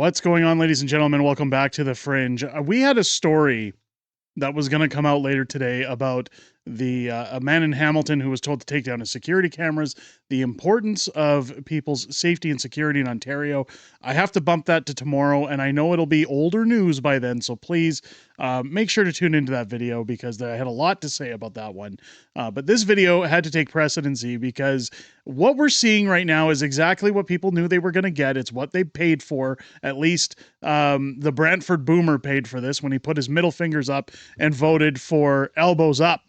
What's going on, ladies and gentlemen? Welcome back to the Fringe. We had a story that was going to come out later today about a man in Hamilton who was told to take down his security cameras, the importance of people's safety and security in Ontario. I have to bump that to tomorrow, and I know it'll be older news by then, so please make sure to tune into that video because I had a lot to say about that one. But this video had to take precedency because what we're seeing right now is exactly what people knew they were going to get. It's what they paid for. At least the Brantford boomer paid for this when he put his middle fingers up and voted for elbows up.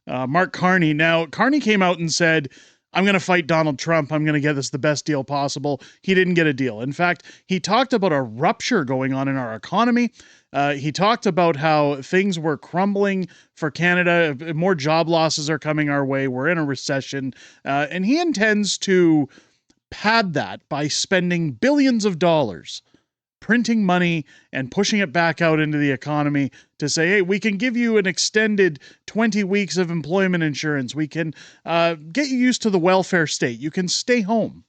Mark Carney. Now, Carney came out and said, I'm going to fight Donald Trump. I'm going to get this the best deal possible. He didn't get a deal. In fact, he talked about a rupture going on in our economy. He talked about how things were crumbling for Canada. More job losses are coming our way. We're in a recession. And he intends to pad that by spending billions of dollars printing money and pushing it back out into the economy to say, hey, we can give you an extended 20 weeks of employment insurance. We can get you used to the welfare state. You can stay home.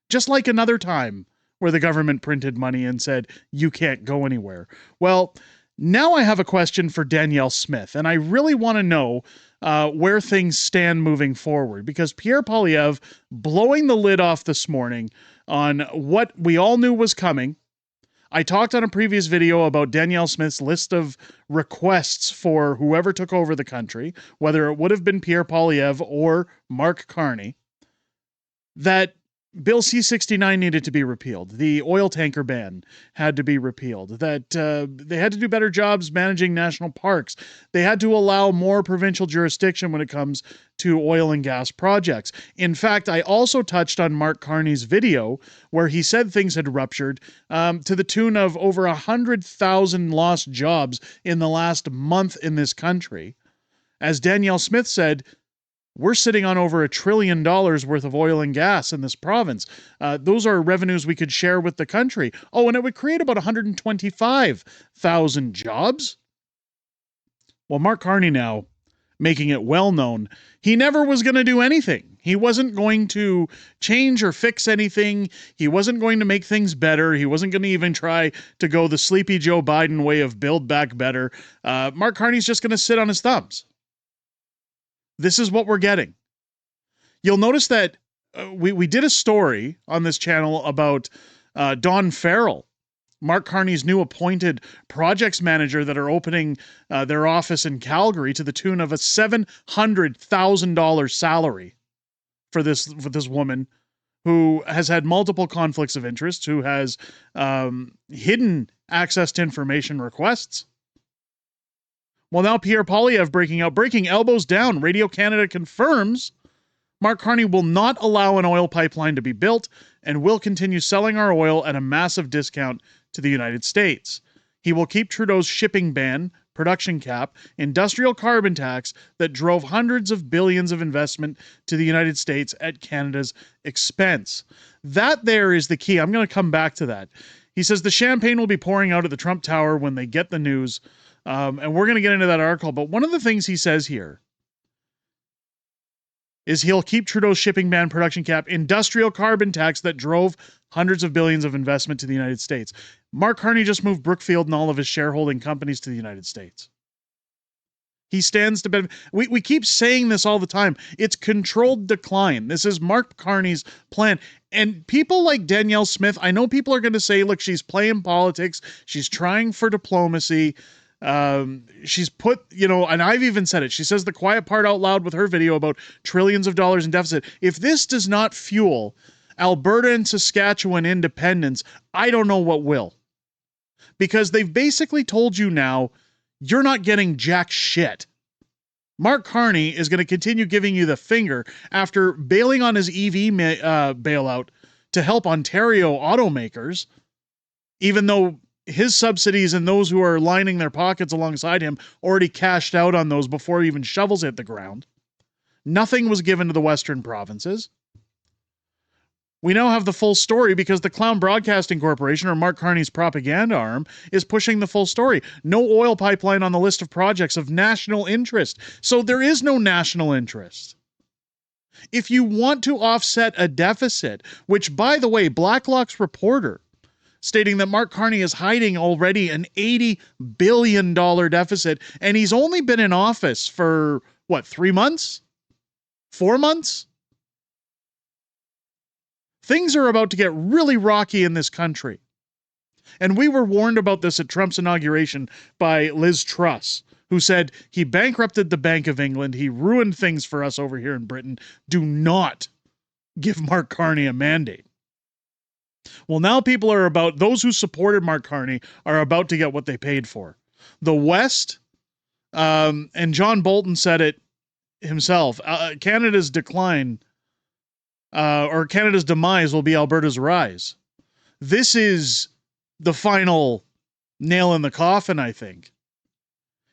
Just like another time where the government printed money and said, you can't go anywhere. Well, now I have a question for Danielle Smith, and I really want to know where things stand moving forward, because Pierre Poilievre blowing the lid off this morning on what we all knew was coming. I talked on a previous video about Danielle Smith's list of requests for whoever took over the country, whether it would have been Pierre Poilievre or Mark Carney, that Bill C-69 needed to be repealed. The oil tanker ban had to be repealed. That they had to do better jobs managing national parks. They had to allow more provincial jurisdiction when it comes to oil and gas projects. In fact, I also touched on Mark Carney's video where he said things had ruptured to the tune of over 100,000 lost jobs in the last month in this country. As Danielle Smith said, we're sitting on over $1 trillion worth of oil and gas in this province. Those are revenues we could share with the country. Oh, and it would create about 125,000 jobs. Well, Mark Carney now making it well known, he never was going to do anything. He wasn't going to change or fix anything. He wasn't going to make things better. He wasn't going to even try to go the sleepy Joe Biden way of build back better. Mark Carney's just going to sit on his thumbs. This is what we're getting. You'll notice that we did a story on this channel about Don Farrell, Mark Carney's new appointed projects manager that are opening their office in Calgary to the tune of a $700,000 salary for this woman who has had multiple conflicts of interest, who has hidden access to information requests. Well, now Pierre Poilievre breaking elbows down. Radio Canada confirms Mark Carney will not allow an oil pipeline to be built and will continue selling our oil at a massive discount to the United States. He will keep Trudeau's shipping ban, production cap, industrial carbon tax that drove hundreds of billions of investment to the United States at Canada's expense. That there is the key. I'm going to come back to that. He says the champagne will be pouring out at the Trump Tower when they get the news. And we're going to get into that article. But one of the things he says here is he'll keep Trudeau's shipping ban, production cap, industrial carbon tax that drove hundreds of billions of investment to the United States. Mark Carney just moved Brookfield and all of his shareholding companies to the United States. He stands to benefit. We keep saying this all the time. It's controlled decline. This is Mark Carney's plan. And people like Danielle Smith, I know people are going to say, look, she's playing politics. She's trying for diplomacy. She's put, and I've even said it. She says the quiet part out loud with her video about trillions of dollars in deficit. If this does not fuel Alberta and Saskatchewan independence, I don't know what will. Because they've basically told you now, you're not getting jack shit. Mark Carney is going to continue giving you the finger after bailing on his EV bailout to help Ontario automakers, even though his subsidies and those who are lining their pockets alongside him already cashed out on those before even shovels hit the ground. Nothing was given to the Western provinces. We now have the full story because the Clown Broadcasting Corporation, or Mark Carney's propaganda arm, is pushing the full story. No oil pipeline on the list of projects of national interest. So there is no national interest. If you want to offset a deficit, which, by the way, Blacklock's reporter stating that Mark Carney is hiding already an $80 billion deficit, and he's only been in office for, 3 months? 4 months? Things are about to get really rocky in this country. And we were warned about this at Trump's inauguration by Liz Truss, who said he bankrupted the Bank of England, he ruined things for us over here in Britain. Do not give Mark Carney a mandate. Well, now those who supported Mark Carney are about to get what they paid for. The West, and John Bolton said it himself, Canada's decline, or Canada's demise will be Alberta's rise. This is the final nail in the coffin, I think.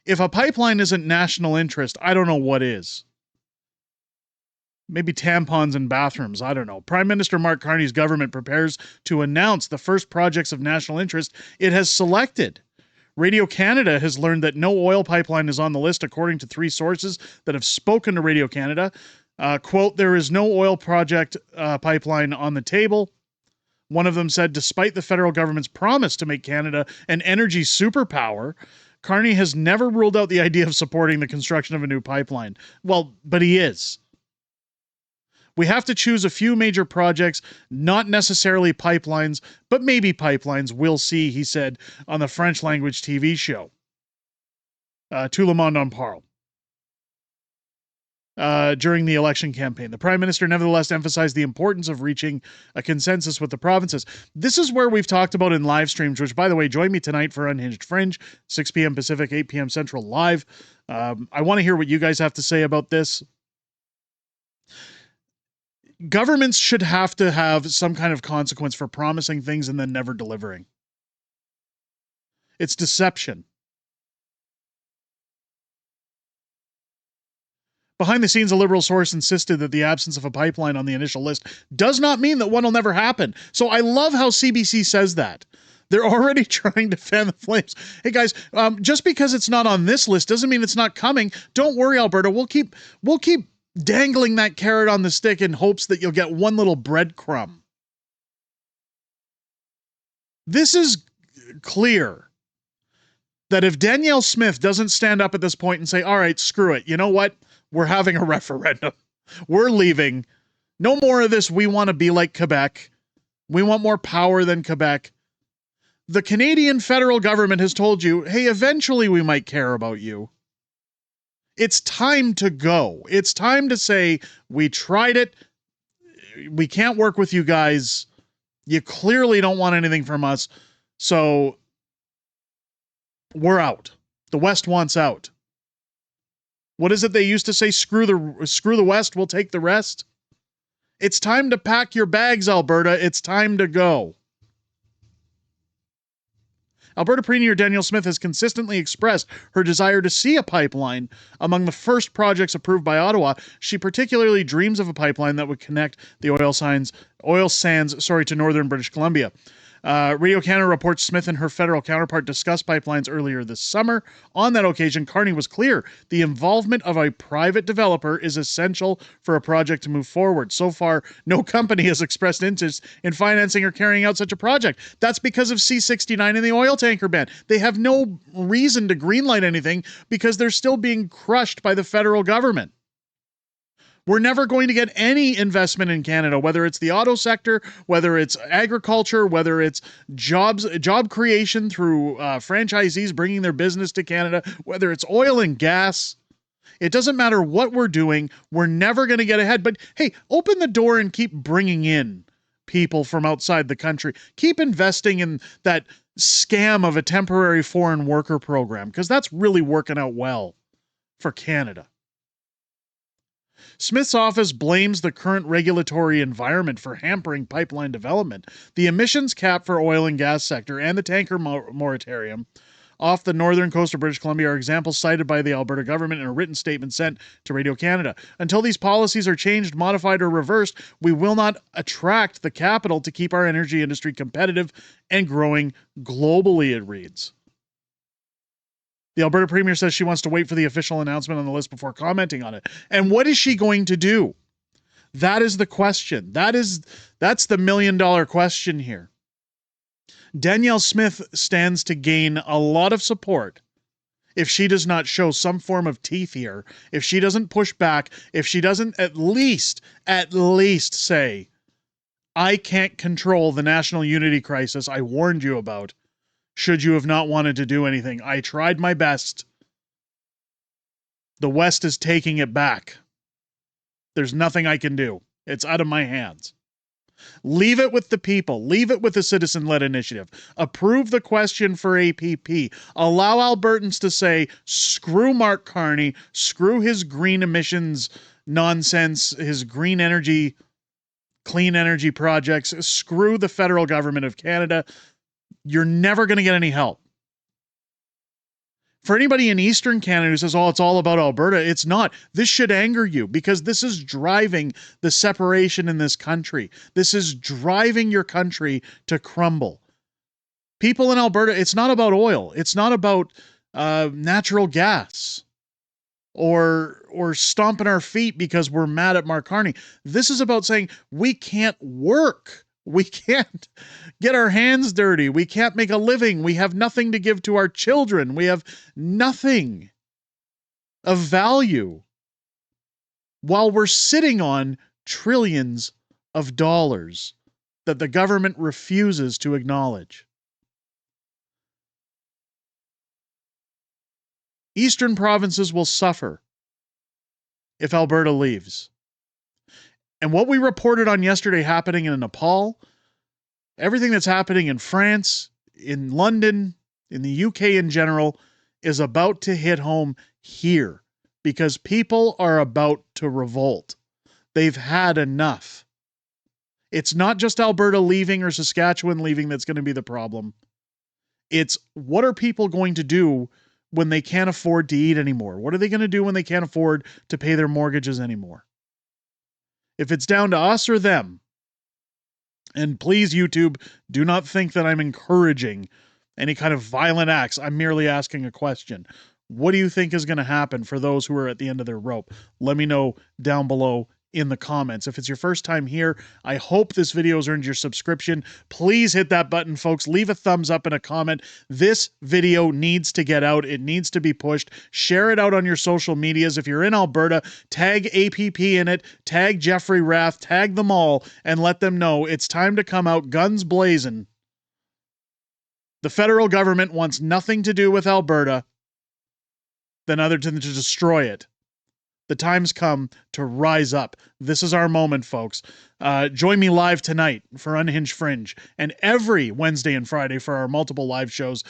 If a pipeline isn't national interest, I don't know what is. Maybe tampons in bathrooms, I don't know. Prime Minister Mark Carney's government prepares to announce the first projects of national interest it has selected. Radio Canada has learned that no oil pipeline is on the list, according to 3 sources that have spoken to Radio Canada. Quote, there is no oil project pipeline on the table. One of them said, despite the federal government's promise to make Canada an energy superpower, Carney has never ruled out the idea of supporting the construction of a new pipeline. Well, but he is. We have to choose a few major projects, not necessarily pipelines, but maybe pipelines. We'll see, he said on the French language TV show, Tout le monde en parle, during the election campaign. The Prime Minister nevertheless emphasized the importance of reaching a consensus with the provinces. This is where we've talked about in live streams, which, by the way, join me tonight for Unhinged Fringe, 6 p.m. Pacific, 8 p.m. Central live. I want to hear what you guys have to say about this. Governments should have to have some kind of consequence for promising things and then never delivering. It's deception. Behind the scenes, a Liberal source insisted that the absence of a pipeline on the initial list does not mean that one will never happen. So I love how CBC says that. They're already trying to fan the flames. Hey guys, just because it's not on this list doesn't mean it's not coming. Don't worry, Alberta. We'll keep dangling that carrot on the stick in hopes that you'll get one little breadcrumb. This is clear that if Danielle Smith doesn't stand up at this point and say, all right, screw it. You know what? We're having a referendum. We're leaving. No more of this. We want to be like Quebec. We want more power than Quebec. The Canadian federal government has told you, hey, eventually we might care about you. It's time to go. It's time to say, we tried it. We can't work with you guys. You clearly don't want anything from us. So we're out. The West wants out. What is it they used to say? Screw the West, we'll take the rest. It's time to pack your bags, Alberta. It's time to go. Alberta Premier Danielle Smith has consistently expressed her desire to see a pipeline among the first projects approved by Ottawa. She particularly dreams of a pipeline that would connect the oil sands to northern British Columbia. Radio Canada reports Smith and her federal counterpart discussed pipelines earlier this summer. On that occasion, Carney was clear. The involvement of a private developer is essential for a project to move forward. So far, no company has expressed interest in financing or carrying out such a project. That's because of C-69 and the oil tanker ban. They have no reason to greenlight anything because they're still being crushed by the federal government. We're never going to get any investment in Canada, whether it's the auto sector, whether it's agriculture, whether it's job creation through franchisees bringing their business to Canada, whether it's oil and gas. It doesn't matter what we're doing. We're never going to get ahead. But hey, open the door and keep bringing in people from outside the country. Keep investing in that scam of a temporary foreign worker program, because that's really working out well for Canada. Smith's office blames the current regulatory environment for hampering pipeline development. The emissions cap for oil and gas sector and the tanker moratorium off the northern coast of British Columbia are examples cited by the Alberta government in a written statement sent to Radio Canada. Until these policies are changed, modified, or reversed, we will not attract the capital to keep our energy industry competitive and growing globally, it reads. The Alberta Premier says she wants to wait for the official announcement on the list before commenting on it. And what is she going to do? That is the question. That's the $1 million question here. Danielle Smith stands to gain a lot of support if she does not show some form of teeth here, if she doesn't push back, if she doesn't at least say, I can't control the national unity crisis I warned you about, should you have not wanted to do anything. I tried my best. The West is taking it back. There's nothing I can do. It's out of my hands. Leave it with the people. Leave it with the citizen-led initiative. Approve the question for APP. Allow Albertans to say, screw Mark Carney, screw his green emissions nonsense, his green energy, clean energy projects, screw the federal government of Canada. You're never going to get any help. For anybody in Eastern Canada who says, oh, it's all about Alberta, it's not. This should anger you because this is driving the separation in this country. This is driving your country to crumble. People in Alberta, it's not about oil. It's not about natural gas or stomping our feet because we're mad at Mark Carney. This is about saying we can't work. We can't get our hands dirty. We can't make a living. We have nothing to give to our children. We have nothing of value while we're sitting on trillions of dollars that the government refuses to acknowledge. Eastern provinces will suffer if Alberta leaves. And what we reported on yesterday happening in Nepal, everything that's happening in France, in London, in the UK in general, is about to hit home here because people are about to revolt. They've had enough. It's not just Alberta leaving or Saskatchewan leaving that's going to be the problem. It's what are people going to do when they can't afford to eat anymore? What are they going to do when they can't afford to pay their mortgages anymore? If it's down to us or them, and please, YouTube, do not think that I'm encouraging any kind of violent acts. I'm merely asking a question. What do you think is going to happen for those who are at the end of their rope? Let me know down below in the comments. If it's your first time here, I hope this video has earned your subscription. Please hit that button, folks. Leave a thumbs up and a comment. This video needs to get out. It needs to be pushed. Share it out on your social medias. If you're in Alberta, tag APP in it, tag Jeffrey Rath, tag them all, and let them know it's time to come out guns blazing. The federal government wants nothing to do with Alberta other than to destroy it. The time's come to rise up. This is our moment, folks. Join me live tonight for Unhinged Fringe and every Wednesday and Friday for our multiple live shows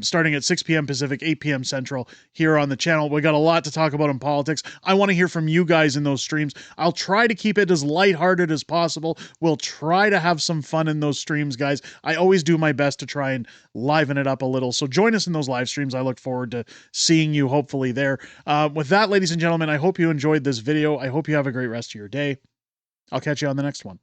starting at 6 p.m. Pacific, 8 p.m. Central here on the channel. We got a lot to talk about in politics. I want to hear from you guys in those streams. I'll try to keep it as lighthearted as possible. We'll try to have some fun in those streams, guys. I always do my best to try and liven it up a little. So join us in those live streams. I look forward to seeing you hopefully there. With that, ladies and gentlemen, I hope you enjoyed this video. I hope you have a great rest of your day. I'll catch you on the next one.